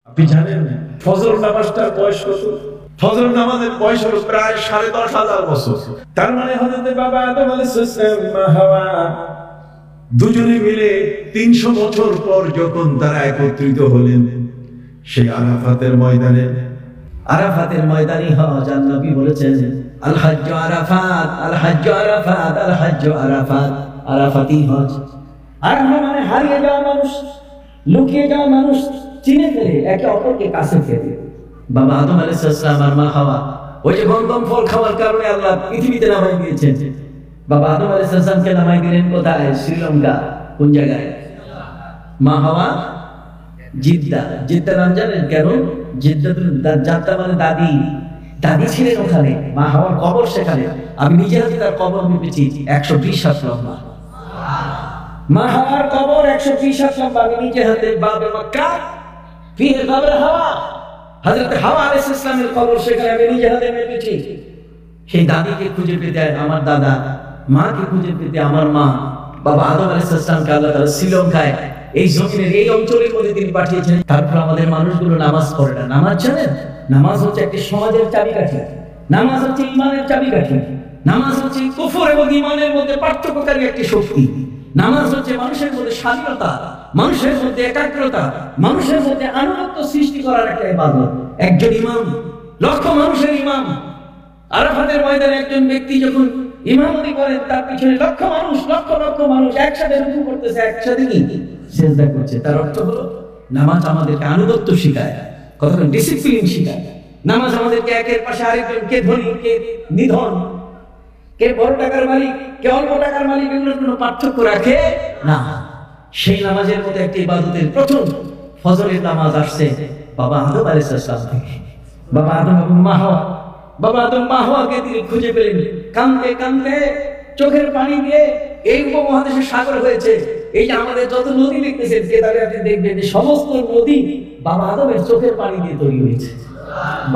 আপনি জানেন ফজর নামাজটার বয়স কত? ফজর নামাজের বয়স হলো প্রায় 10,500 বছর। তার মানে হযরত বাবা আদম আলাইহিস সালাম মা হাওয়া দুজনে মিলে 300 বছর পর যখন তারা একত্রিত হলেন সেই আরাফাতের ময়দানে, আরাফাতের ময়দানে হজ। নবী বলেছেন আল হজ্জ আরাফাত, আল হজ্জ আরাফাত, আল হজ্জ আরাফাত। আরাফাতই হজ। আরাফা মানে হারিয়ে যাওয়া মানুষ, লুকিয়ে যাওয়া মানুষ চিনে ফেলে, একে অপরকে কাছে ফেলে। বাবা আদম আলাইহিস সালাম আর মা হাওয়া ওই যে গন্ধম ফল খাওয়ার কারণে আল্লাহ পৃথিবীতে নামাই দিয়েছেন। বাবা আদম আলাইহিস সালামকে নামাই দিলেন কোথায়? শ্রীলঙ্কা। কোন জায়গায়? মা হাওয়া জিদ্দা। জিদ্দা নাম জানেন কেন? জিদ্দা মানে দাদি, দাদি ছিলেন ওখানে। মা হাওয়ার কবর সেখানে। আমি নিজে হাতে তার কবর মেপেছি, 120 হাত লম্বা। মা হাওয়ার কবর 120 হাত লম্বা। আমি নিজে হাতে বাবে মক্কা ফিহে কবর হাওয়া, হযরত হাওয়া আলাইহিস সালামের কবর সেখানে আমি নিজে হাতে মেপেছি। সেই দাদিকে খুঁজে পেতে আমার দাদা, মাকে খুঁজে পেতে আমার মা, বাবা আদম আলাইহিস সালামকে আল্লাহ তাআলা শ্রীলঙ্কায় এই জমিনের এই অঞ্চলের মধ্যে তিনি পাঠিয়েছেন। তারপর আমাদের মানুষগুলো নামাজ পড়ে না। নামাজ জানেন? নামাজ হচ্ছে একটি সমাজের চাবিকাঠি। নামাজ হচ্ছে ঈমানের চাবিকাঠি। নামাজ হচ্ছে কুফর এবং ঈমানের মধ্যে পার্থক্যকারী একটি শক্তি। নামাজ হচ্ছে মানুষের মধ্যে স্বাধীনতা, মানুষের মধ্যে একাগ্রতা, মানুষের মধ্যে আনুগত্য সৃষ্টি করার একটা ইবাদত। একজন ইমাম, লক্ষ মানুষের ইমাম। আরাফাতের ময়দানে একজন ব্যক্তি যখন ইমামতি করেন, তার পিছনে লক্ষ মানুষ, লক্ষ লক্ষ মানুষ একসাথে রুকু করতেছে, একসাথে কি সিজদা করছে। তার অর্থ হলো নামাজ আমাদেরকে আনুগত্য শেখায়, কতক্ষণ ডিসিপ্লিন শেখায়। নামাজ আমাদেরকে একের পাশে আরেকজন, কে ধনী কে নিধন, কে বড় টাকার মালিক কে অল্প টাকার মালিক, এগুলোর কোনো পার্থক্য রাখে না। সেই নামাজের মধ্যে একটি ইবাদতের প্রথম ফজরের নামাজ আসছে বাবা আদম আলাইহিস সালাম থেকে। বাবা আদম এবং মা হাওয়া, বাবা আদম মা হাওয়াকে তিনি খুঁজে পেলেন কাঁদতে কাঁদতে, চোখের পানি দিয়ে। এই উপমহাদেশের সাগর হয়েছে। এই যে আমাদের যত নদী লিখতেছেন কেতাবে আপনি দেখবেন যে সমস্ত নদী বাবা আদমের চোখের পানি দিয়ে তৈরি হয়েছে।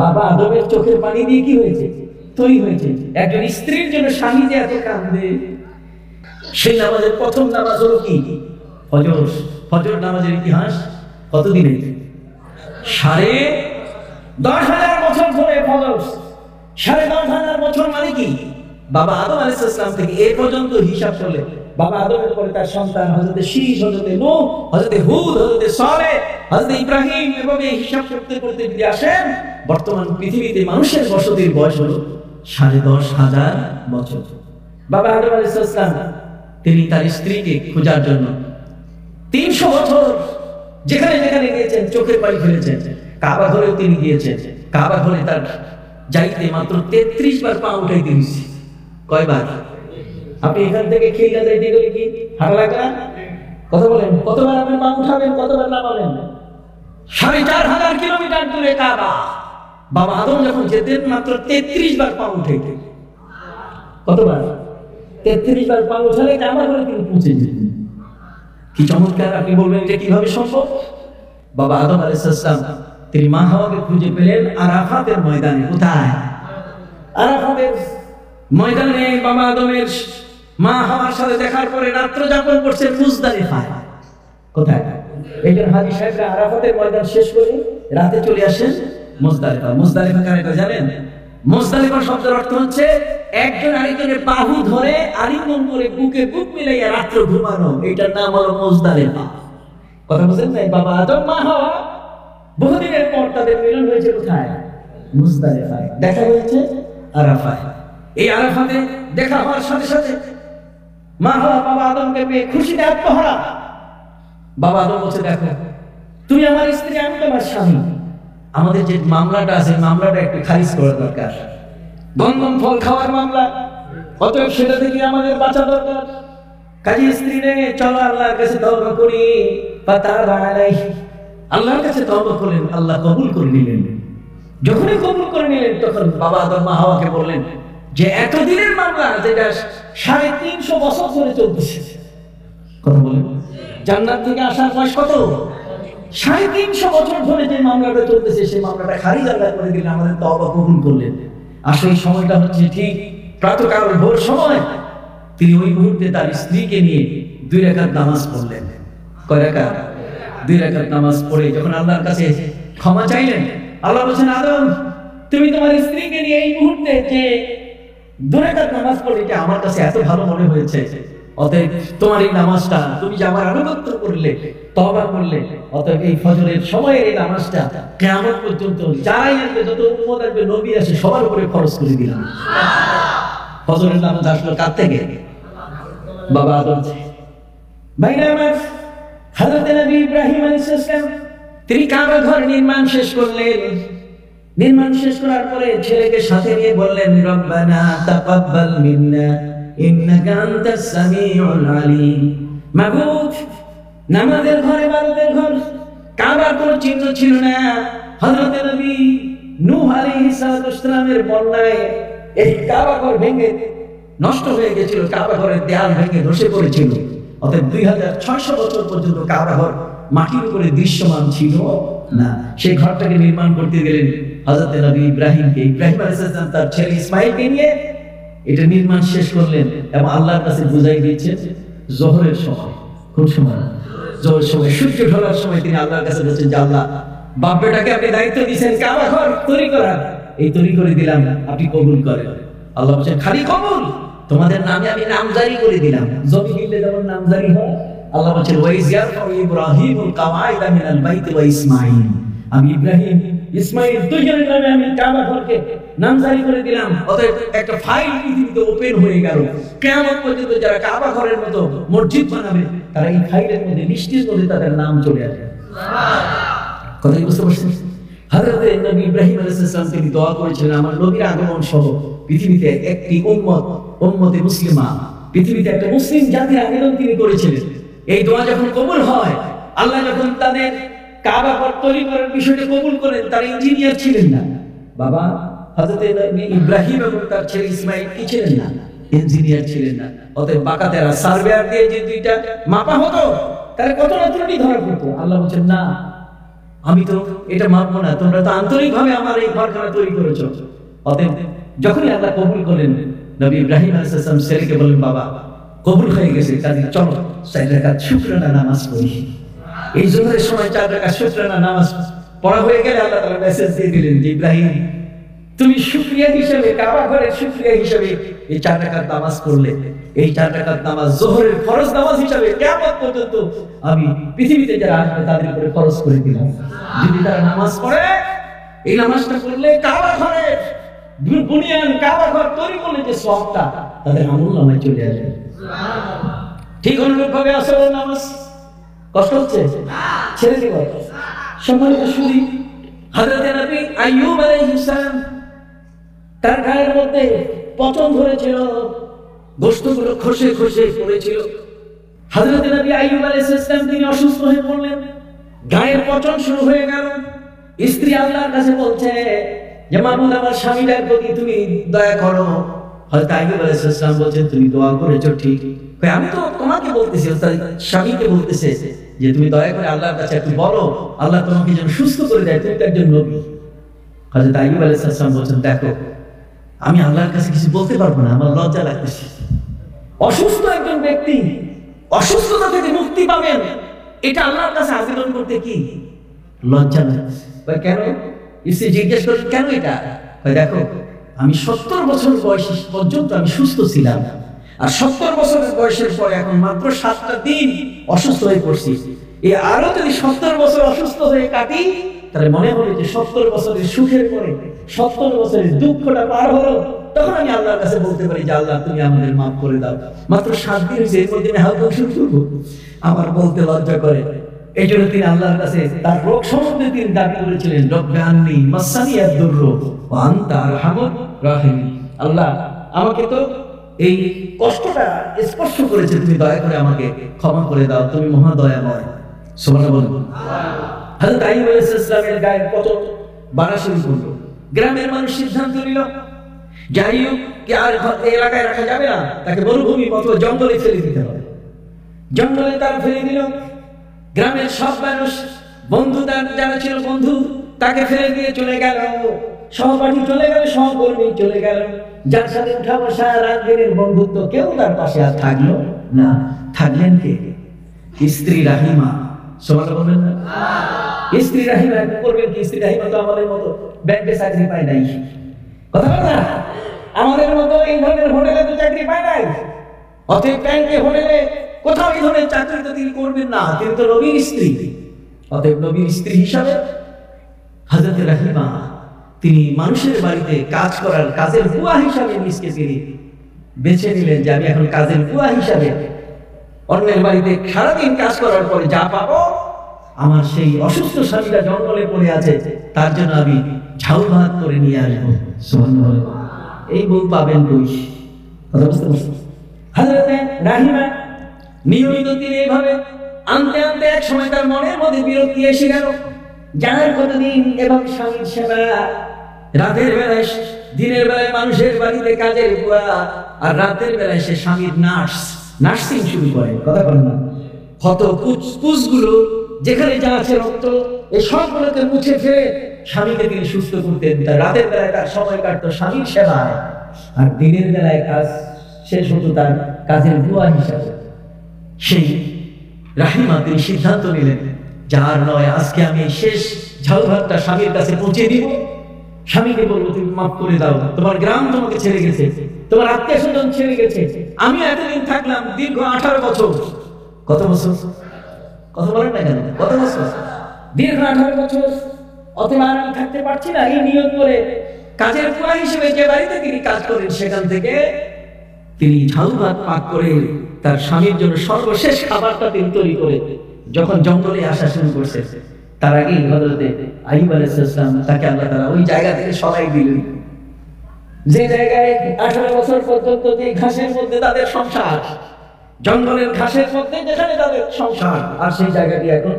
বাবা আদমের চোখের পানি দিয়ে কি হয়েছে? তৈরি হয়েছে। একজন স্ত্রীর জন্য স্বামী যে এত কাঁদবে, সেই নামাজের প্রথম নামাজ হলো কি? ফজর। ফজর নামাজের ইতিহাস কতদিনের? 10,500 বছর ধরে ফজর। 10,500 বছর মানে কি? বাবা আদম আলাইহিস সালাম থেকে এ পর্যন্ত হিসাব করলে বাবা আদমের পরে তার সন্তান হযরত শীশ, হযরত নূহ, হযরত হুদ, হযরত সালেহ, হযরত ইব্রাহিম, এভাবে হিসাব করতে করতে যদি আসেন বর্তমান পৃথিবীতে মানুষের বসতির বয়স হলো 10,500 বছর। বাবা আদম আলাইহিস সালাম তিনি তার স্ত্রীকে খোঁজার জন্য 300 বছর যেখানে যেখানে গিয়েছেন, চোখের পানি ফেলেছেন। কাবা ঘরেও তিনি গিয়েছেন। কাবা ঘরে তার যাইতে মাত্র 33 বার পা উঠাইতে হয়েছে। কয়বার? আপনি এখান থেকে খিলগা যাইতে গেলে কি হাঁটা লাগে না? কথা বলেন, কতবার আপনি পা উঠাবেন, কতবার নামাবেন? 4,500 কিলোমিটার দূরে কাবা। বাবা আদম যখন যেতেন মাত্র 33 বার পা উঠাইতেন। কতবার? 33 বার পা উঠালে কাবা ঘরে তিনি পৌঁছে যেতেন। কি চমৎকার! আপনি বলবেন এটা কিভাবে সম্ভব? বাবা আদম আলাইহিস সালাম তিনি মা হাওয়াকে খুঁজে পেলেন আরাফাতের ময়দানে। কোথায়? আরাফাতের ময়দানে বাবা আদমের মা হাওয়ার সাথে দেখার পরে রাত্র যাপন করছেন মুজদালিফায়। কোথায়? একজন হাজী সাহেবরা আরাফাতের ময়দান শেষ করে রাতে চলে আসেন মুজদালিফা। মুজদালিফা কার এটা জানেন? মুজদালিফা শব্দের অর্থ হচ্ছে একজন আরেকজনের বাহু ধরে আলিঙ্গন করে বুকে বুক মিলাইয়া রাত্র ঘুমানো। এটার নাম হলো মুজদালিফা। কথা বুঝেন নাই? বাবা আদম মা হাওয়া বহুদিনের পর তাদের মিলন হয়েছে কোথায়? মুজদালিফায়। দেখা হয়েছে আরাফায়। এই আরাফাতে দেখা হওয়ার সাথে সাথে মা হাওয়া বাবা আদমকে পেয়ে খুশিতে আত্মহারা। বাবা আদম বলছে, দেখো তুমি আমার স্ত্রী, আমি তোমার স্বামী। আমাদের যে মামলাটা আছে মামলাটা একটু খারিজ করা দরকার। গন্ধম ফল খাওয়ার মামলা, অতএব সেটা থেকে আমাদের বাঁচা দরকার। কাজী স্ত্রী রে চলো আল্লাহর কাছে তওবা করি। ফাতাবা আলাইহি, আল্লাহর কাছে তওবা করলেন, আল্লাহ কবুল করে নিলেন। যখনই কবুল করে নিলেন তখন বাবা আদম মা হাওয়াকে বললেন যে এতদিনের মামলা যেটা 350 বছর ধরে চলতেছে। কথা বলেন, জান্নাত থেকে আসার বয়স কত? 350 বছর ধরে যে মামলাটা চলতেছে সেই মামলাটা খারিজ আল্লাহ করে দিলেন, আমাদের তওবা কবুল করলেন। আসলে সময়টা হচ্ছে ঠিক প্রাতঃকাল ভোর সময়। তিনি ওই মুহূর্তে তার স্ত্রীকে নিয়ে 2 রাকাত নামাজ পড়লেন। কয় রাকাত? 2 রাকাত নামাজ পড়ে যখন আল্লাহর কাছে ক্ষমা চাইলেন। আল্লাহ বলছেন, আদম তুমি তোমার স্ত্রীকে নিয়ে এই মুহূর্তে যে 2 রাকাত নামাজ পড়লে এটা আমার কাছে এত ভালো মনে হয়েছে, অতএব তোমার এই নামাজটা তুমি যে আমার আনুগত্য করলে, তওবা করলে, অতএব এই ফজরের সময়ের এই নামাজটা কিয়ামত পর্যন্ত যারাই আসবে, যত উম্মত আসবে, নবী আসে, সবার উপরে ফরজ করে দিলাম। ফজরের নামাজ আসলো কার থেকে? বাবা আদম থেকে। ভাইরা আমার, হযরত নবী ইব্রাহিম আলাইহিস সালাম তিনি কাবা ঘর নির্মাণ শেষ করলেন। নির্মাণ শেষ করার পরে ছেলেকে সাথে নিয়ে বললেন, রব্বানা তাকাব্বাল মিন্না ইন্নাকা আনতাস সামিউল আলিম। মাবুদ, নামাজের ঘর, ইবাদতের ঘর, কাবার কোনো চিহ্ন ছিল না। হযরত নবী নূহ আলাইহিস সালামের বন্যায় এই কাবা ঘর ভেঙে নষ্ট হয়ে গেছিল, কাবা ঘরের দেয়াল ভেঙে ধসে পড়েছিল। অতএব 2600 বছর পর্যন্ত কাবা ঘর মাটির উপরে দৃশ্যমান ছিল না। সেই ঘরটাকে নির্মাণ করতে গেলেন হযরত নবী ইব্রাহিমকে। ইব্রাহিম আলাইহিস সালাম তার ছেলে ইসমাঈলকে নিয়ে এটা নির্মাণ শেষ করলেন এবং আল্লাহর কাছে বুঝাই দিয়েছেন জোহরের সময়। কোন সময়? জোহরের সময়, সূর্য ঢলার সময় তিনি আল্লাহর কাছে বলছেন যে আল্লাহ, বাপ বেটাকে আপনি দায়িত্ব দিয়েছেন কাবা ঘর তৈরি করার, এই তৈরি করে দিলাম, আপনি কবুল করেন। আল্লাহ বলছেন, খালি কবুল, তোমাদের নামে আমি নামজারি করে দিলাম। জমি কিনলে যেমন নামজারি হয়, আল্লাহ বলছেন, ওয়াইজ ইয়ারফাউ ইব্রাহিমুল কাওয়াইদা মিনাল বাইতি ওয়া ইসমাঈল। আমি ইব্রাহিম, ইসমাঈল দুইজনের নামে আমি কাবা ঘরকে নামজারি করে দিলাম। অতএব একটা ফাইল পৃথিবীতে ওপেন হয়ে গেল। কিয়ামত পর্যন্ত যারা কাবা ঘরের মতো মসজিদ বানাবে, তারা এই ফাইলের মধ্যে, লিস্টের মধ্যে তাদের নাম চলে আসবে। সুবহানাল্লাহ। কথা বুঝতে পারছেন? হযরত নবী ইব্রাহিম আলাইহিস সালাম তিনি দোয়া করেছিলেন, আমার নবীর আগমন সহ পৃথিবীতে একটি উম্মতে মুসলিমা, পৃথিবীতে একটা মুসলিম জাতির আবেদন তিনি করেছিলেন। এই দোয়া যখন কবুল হয়, আল্লাহ যখন তাদের কাবা ঘর তৈরি করার বিষয়টা কবুল করেন, তারা ইঞ্জিনিয়ার ছিলেন না। বাবা হযরত নবী ইব্রাহিম এবং তার ছেলে ইসমাঈল কি ছিলেন না? ইঞ্জিনিয়ার ছিলেন না। অতএব বাকাতেরা সার্ভেয়ার দিয়ে যে দুইটা মাপা হতো, তাহলে কত না ত্রুটি ধরা পড়তো। আল্লাহ বলছেন, না, আমি তো এটা মাপবো না, তোমরা তো আন্তরিকভাবে আমার এই ঘরখানা তৈরি করেছো। অতএব যখনই আল্লাহ কবুল করলেন, নবী ইব্রাহিম আলাইহিস সালাম ছেলেকে বললেন, বাবা কবুল হয়ে গেছে, কাজে চলো 4 রাকাত শুকরানা নামাজ পড়ি। এই জোহরের সময় 4 রাকাত শুকরানা নামাজ পড়া হয়ে গেলে আল্লাহ তাআলা মেসেজ দিয়ে দিলেন যে ইব্রাহিম, তুমি শুকরিয়া হিসেবে, কাবা ঘরের শুকরিয়া হিসেবে এই 4 রাকাত নামাজ পড়লে, এই 4 রাকাত নামাজ জোহরের ফরজ নামাজ হিসেবে কিয়ামত পর্যন্ত আমি পৃথিবীতে যারা আসবে তাদের উপরে ফরজ করে দিলাম। যদি তারা নামাজ পড়ে, এই নামাজটা পড়লে কাবা ঘরের বুনিয়ান, কাবা ঘর তৈরি করলে যে সওয়াবটা তাদের আমলনামায় চলে আসবে। ঠিক অনুরূপভাবে আসরের নামাজ কষ্ট হচ্ছে, ছেড়ে দিব। সম্মানিত সুধী, হযরত নবী আইয়ুব আলাইহিস সালাম, তার গায়ের মধ্যে পচন ধরেছিল, গোশতগুলো খসে খসে পড়েছিল। হযরত নবী আইয়ুব আলাইহিস সালাম তিনি অসুস্থ হয়ে পড়লেন, গায়ের পচন শুরু হয়ে গেল। স্ত্রী আল্লাহর কাছে বলছে যে মাবুদ, আমার স্বামীটার প্রতি তুমি দয়া করো। হযরত আইয়ুব আলাইহিস সালাম বলছেন, তুমি দোয়া করেছো ঠিক, আমি তো তোমাকে বলতেছি, তার স্বামীকে বলতেছে যে তুমি দয়া করে আল্লাহর কাছে একটু বলো, আল্লাহ তোমাকে যেন সুস্থ করে দেয়, তুমি তো একজন নবী। হযরত আইয়ুব আলাইহিস সালাম বলছেন, দেখো আমি আল্লাহর কাছে কিছু বলতে পারবো না, আমার লজ্জা লাগতেছে। অসুস্থ একজন ব্যক্তি অসুস্থতা থেকে মুক্তি পাবেন, এটা আল্লাহর কাছে আবেদন করতে কি লজ্জা লাগছে। কেন? স্ত্রী জিজ্ঞেস করলেন, কেন এটা? দেখো আমি 70 বছর বয়স পর্যন্ত আমি সুস্থ ছিলাম, আর 70 বছরের বয়সের পরে এখন মাত্র 7টা দিন অসুস্থ হয়ে পড়ছি। এই আরো যদি 70 বছর অসুস্থ হয়ে কাটি, তাহলে মনে হবে যে 70 বছরের সুখের পরে 70 বছরের দুঃখটা পার হলো, তখন আমি আল্লাহর কাছে বলতে পারি যে আল্লাহ তুমি আমাদের মাফ করে দাও। মাত্র 7 দিন হয়েছে, এর মধ্যে হালকা শুরু করবো, আমার বলতে লজ্জা করে। এই জন্য তিনি আল্লাহর কাছে তার রোগ সম্বন্ধে তিনি দাবি করেছিলেন, রব্বি আন্নী মাসানিয়াদ দুররু ওয়া আনতা আরহামুর রাহিমিন। আল্লাহ আমাকে তো এই কষ্টটা স্পর্শ করেছে, তুমি দয়া করে আমাকে ক্ষমা করে দাও, তুমি মহা দয়াময়। সুবহানাল্লাহ বলুন। হযরত আইয়ুব আলাইহিস সালামের গায়ে পচন বাড়া শুরু করলো। গ্রামের মানুষ সিদ্ধান্ত নিল যে আইয়ুবকে আর এলাকায় রাখা যাবে না, তাকে মরুভূমি অথবা জঙ্গলে ফেলে দিতে হবে। জঙ্গলে তারা ফেলে দিল। গ্রামের সব মানুষ, বন্ধু তার যারা ছিল বন্ধু, তাকে ফেলে দিয়ে চলে গেল, সহপাঠী চলে গেল, সহকর্মী চলে গেল, যার সাথে উঠা বসা রাত দিনের বন্ধুত্ব, কেউ তার পাশে আর থাকলো না। থাকলেন কে? স্ত্রী রাহিমা। সুবহানাল্লাহ বলবেন না? স্ত্রী রাহিমা করবেন কি? স্ত্রী রাহিমা তো আমাদের মতো ব্যাংকে চাকরি পায় নাই, কথা বল না, আমাদের মতো এই ধরনের হোটেলে তো চাকরি পায় নাই। অতএব ব্যাংকে হোটেলে কোথাও এই ধরনের চাকরি তো তিনি করবেন না, তিনি তো নবীর স্ত্রী। অতএব নবীর স্ত্রী হিসাবে হযরত রাহিমা তিনি মানুষের বাড়িতে কাজ করার কাজের বুয়া হিসাবে নিজকে তিনি বেছে নিলেন যে আমি এখন কাজের বুয়া হিসাবে অন্যের বাড়িতে সারাদিন কাজ করার পরে যা পাবো, আমার সেই অসুস্থ স্বামীরা জঙ্গলে পড়ে আছে, তার জন্য আমি ঝাউ ভাত করে নিয়ে আসবো। সুবহানাল্লাহ। এই বউ পাবেন কই? কথা বুঝতে পারছেন? হযরত রাহিমা নিয়মিত তিনি এইভাবে আনতে আনতে এক সময় তার মনের মধ্যে বিরক্তি এসে গেল। যার কতদিন এবং স্বামীর সেবা, রাতের বেলায় দিনের বেলায় মানুষের বাড়িতে কাজের বুয়া, আর রাতের বেলায় সে স্বামীর নার্সিং শুরু করে। কথা বলেন না, ক্ষত পুঁজগুলো যেখানে যা আছে রক্ত, এই সবগুলোকে মুছে ফেলে স্বামীকে তিনি সুস্থ করতেন। তার রাতের বেলায় তার সময় কাটতো স্বামীর সেবায়, আর দিনের বেলায় কাজ শেষ হতো তার কাজের বুয়া হিসাবে। সেই রাহিমা তিনি সিদ্ধান্ত নিলেন, যার নয় আজকে আমি শেষ ঝাল ভাতটা স্বামীর কাছে পৌঁছে দিব। স্বামীকে বলবো তুমি মাফ করে দাও, তোমার গ্রাম তোমাকে ছেড়ে গেছে, তোমার আত্মীয় স্বজন ছেড়ে গেছে, আমি এতদিন থাকলাম দীর্ঘ 18 বছর। কত বছর? কথা বলেন না কেন? কত বছর? দীর্ঘ 18 বছর। অতএব আমি থাকতে পারছি না। এই নিয়ত করে কাজের বুয়া হিসেবে যে বাড়িতে তিনি কাজ করেন, সেখান থেকে তিনি ঝাল ভাত পাক করে তার স্বামীর জন্য সর্বশেষ খাবারটা তিনি তৈরি করে যখন জঙ্গলে আসা শুরু করছে, তার আগে হযরত আইয়ুব আলাইহিস সালাম তাকে আল্লাহ তাআলা ওই জায়গা থেকে সরাই দিলেন, যে জায়গায় 18 বছর পর্যন্ত যে ঘাসের মধ্যে তাদের সংসার, জঙ্গলের ঘাসের মধ্যে যেখানে তাদের সংসার, আর সেই জায়গাটি এখন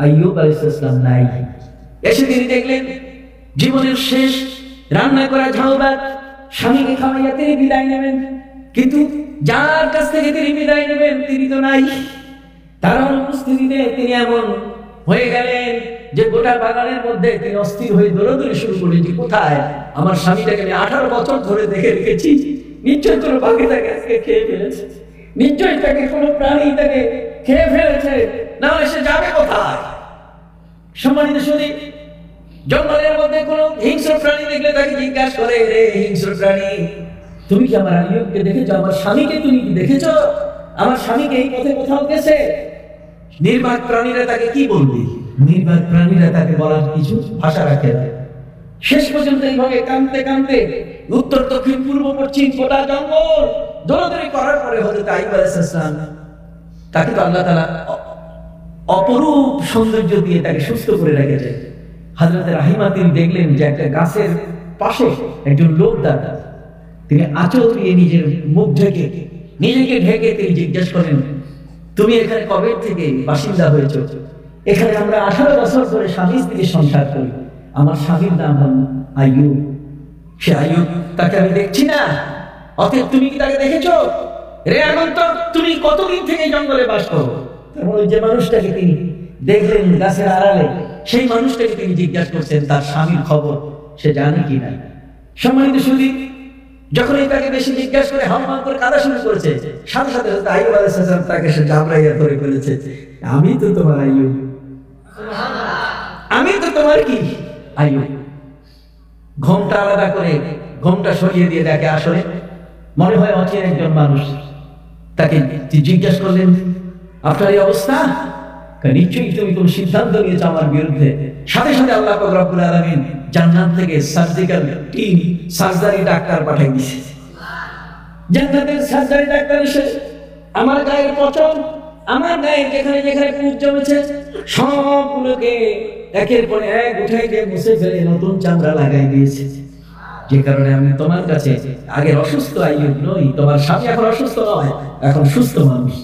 আইয়ুব আলাইহিস সালাম নাই। এসে তিনি দেখলেন জীবনের শেষ রান্না করা ঝাল ভাত স্বামীকে খাওয়াইয়া তিনি বিদায় নেবেন, কিন্তু যার কাছ থেকে তিনি বিদায় নেবেন তিনি তো নাই। তার অনুপস্থিতিতে তিনি এমন হয়ে গেলেন যে গোটা বাগানের মধ্যে তিনি অস্থির হয়ে দৌড়াদৌড়ি শুরু করলেন যে কোথায় আমার স্বামীটাকে আমি 18 বছর ধরে দেখে রেখেছি, নিশ্চয় কোনো বাঘে তাকে আজকে খেয়ে ফেলেছে, নিশ্চয়ই তাকে কোনো প্রাণী তাকে খেয়ে ফেলেছে, না হলে সে যাবে কোথায়? সম্মানিত শুনি, জঙ্গলের মধ্যে কোনো হিংস্র প্রাণী দেখলে তাকে জিজ্ঞাসা করে, রে হিংস্র প্রাণী, তুমি কি আমার আইয়ুবকে দেখেছো? আমার স্বামীকে তুমি কি দেখেছো? আমার স্বামীকে এই পথে কোথাও গেছে? নির্বাক প্রাণীরা তাকে কি বলবে? নির্বাক প্রাণীরা তাকে বলার কিছু ভাষা রাখে না। শেষ পর্যন্ত এইভাবে কাঁদতে কাঁদতে উত্তর দক্ষিণ পূর্ব পশ্চিম গোটা জঙ্গল দৌড়াদৌড়ি করার পরে হযরত আইয়ুব আলাইহিস সালাম তাকে তো আল্লাহ তাআলা অপরূপ সৌন্দর্য দিয়ে তাকে সুস্থ করে রেখেছে। হযরত রাহিমা তিনি দেখলেন যে একটা গাছের পাশে একজন লোক দাঁড়া, তিনি আঁচল দিয়ে নিজের মুখ ঢেকে নিজেকে ঢেকে তিনি জিজ্ঞেস করেন, তুমি এখানে কবে থেকে বাসিন্দা হয়েছ? এখানে আমরা 18 বছর ধরে স্বামী স্ত্রী সংসার করি, আমার স্বামীর নাম হল আইয়ুব। সে আইয়ুব, তাকে আমি দেখছি না, অতএব তুমি কি তাকে দেখেছো? রে আগন্তক, তুমি কতদিন থেকে জঙ্গলে বাস করো? তারপরে যে মানুষটাকে তিনি দেখলেন গাছের আড়ালে, সেই মানুষটাকে তিনি জিজ্ঞাসা করছেন তার স্বামীর খবর সে জানে কি না। সম্মানিত শুধু যখন তাকে বেশি জিজ্ঞাসা করে হাম করে কাঁদা শুরু করেছে, সাথে সাথে আইয়ুব আলাইহিস সালাম তাকে সে জাবরাইয়া ধরে ফেলেছে, আমি তো তোমার আইয়ুব, আমি তো তোমার কি আইয়ুব। ঘোমটা আলাদা করে ঘোমটা সরিয়ে দিয়ে দেখে আসলে মনে হয় অচেনা একজন মানুষ। তাকে জিজ্ঞাসা করলেন, আপনার এই অবস্থা, নিশ্চয়ই তুমি কোন সিদ্ধান্ত নিয়েছো আমার বিরুদ্ধে। সাথে সাথে আল্লাহ পাক রব্বুল আলামিন জান্নাত থেকে সার্জিক্যাল টিম, সার্জারি ডাক্তার পাঠিয়ে দিয়েছে। জান্নাতের সার্জারি ডাক্তার এসে আমার গায়ের পচন, আমার গায়ে যেখানে যেখানে পুঁজ জমেছে সবগুলোকে একের পর এক উঠাই দিয়ে মুছে ফেলে নতুন চামড়া লাগাই দিয়েছে। যে কারণে আমি তোমার কাছে আগের অসুস্থ আইয়ুব নই, তোমার স্বামী এখন অসুস্থ নয়, এখন সুস্থ মানুষ।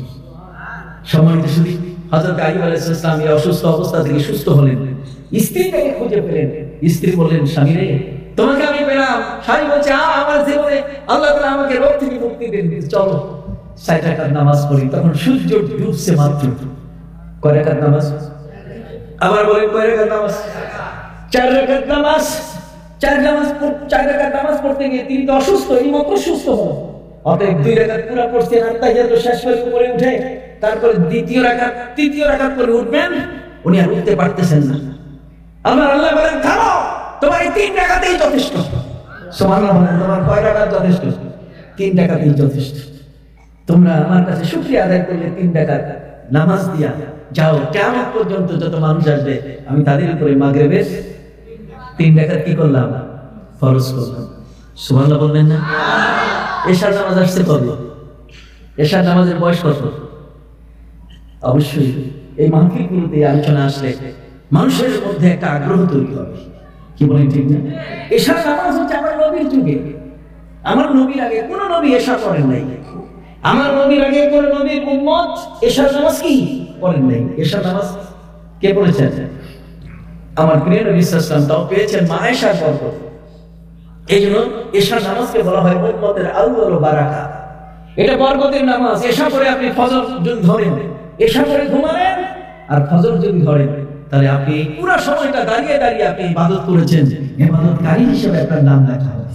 সম্মানিত শুধু হযরত আইয়ুব আলাইহিস সালাম এই অসুস্থ অবস্থা থেকে সুস্থ হলেন, স্ত্রীকে খুঁজে পেলেন। স্ত্রী বললেন, স্বামী রে, তোমাকে আমি পেলাম। স্বামী বলছে, আমার জীবনে আল্লাহ তাআলা আমাকে রোগ থেকে মুক্তি দিন, চলো 6 রাকাত নামাজ পড়ি। তখন সূর্য ডুবছে মাত্র। কয় রাকাত নামাজ? আবার বলেন, কয় রাকাত নামাজ? 4 রাকাত নামাজ। 4 রাকাত নামাজ পড়তে গিয়ে তিনি তো অসুস্থ, এই মাত্র সুস্থ হলেন। অতএব 2 রাকাত পুরো পড়ছেন, আত্তাহিয়াত শেষ করে উপরে উঠে তারপরে দ্বিতীয় রাকাত তৃতীয় রাকাত করে উঠবেন, উনি আর উঠতে পারতেছেন না। আমার আল্লাহ বলেন থামো, তোমার এই 3 টাকাতেই যথেষ্ট। সুবহানাল্লাহ বলেন, তোমার কয় টাকা যথেষ্ট? 3 টাকাতেই যথেষ্ট। তোমরা আমার কাছে শুকরিয়া আদায় করলে 3 টাকা নামাজ দিয়া যাও, কিয়ামত পর্যন্ত যত মানুষ আসবে আমি তাদের উপরে মাগরিবের 3 টাকা কি করলাম? ফরজ করলাম। সুবহানাল্লাহ বলবেন না? এশার নামাজ আসছে কবে? এশার নামাজের বয়স কত? অবশ্যই এই মাহফিলগুলোতে আলোচনা আসলে মানুষের মধ্যে একটা আগ্রহ তৈরি হবে। কি বলেন ঠিক না? এশার নামাজ হচ্ছে আমার নবীর যুগে, আমার নবীর আগে কোন নবী এশা করেন নাই। আমার নবীর আগে কোন নবীর উম্মত এশার নামাজ কি করেন নাই। এশার নামাজ কে পড়েছেন? আমার প্রিয় নবী সাল্লাল্লাহু আলাইহি ওয়াসাল্লাম তাও পেয়েছেন মা আয়েশার বরকত। এইজন্য এশার নামাজকে বলা হয় উম্মতের আউয়াল বারাকা। এটা বরকতের নামাজ। এশা পরে আপনি ফজর যদি ধরেন, এশা পরে ঘুমালেন আর ফজর যদি ধরেন, তাহলে আপনি পুরো সময়টা দাঁড়িয়ে দাঁড়িয়ে আপনি ইবাদত করেছেন, ইবাদতকারী হিসেবে আপনার নাম লেখা হবে।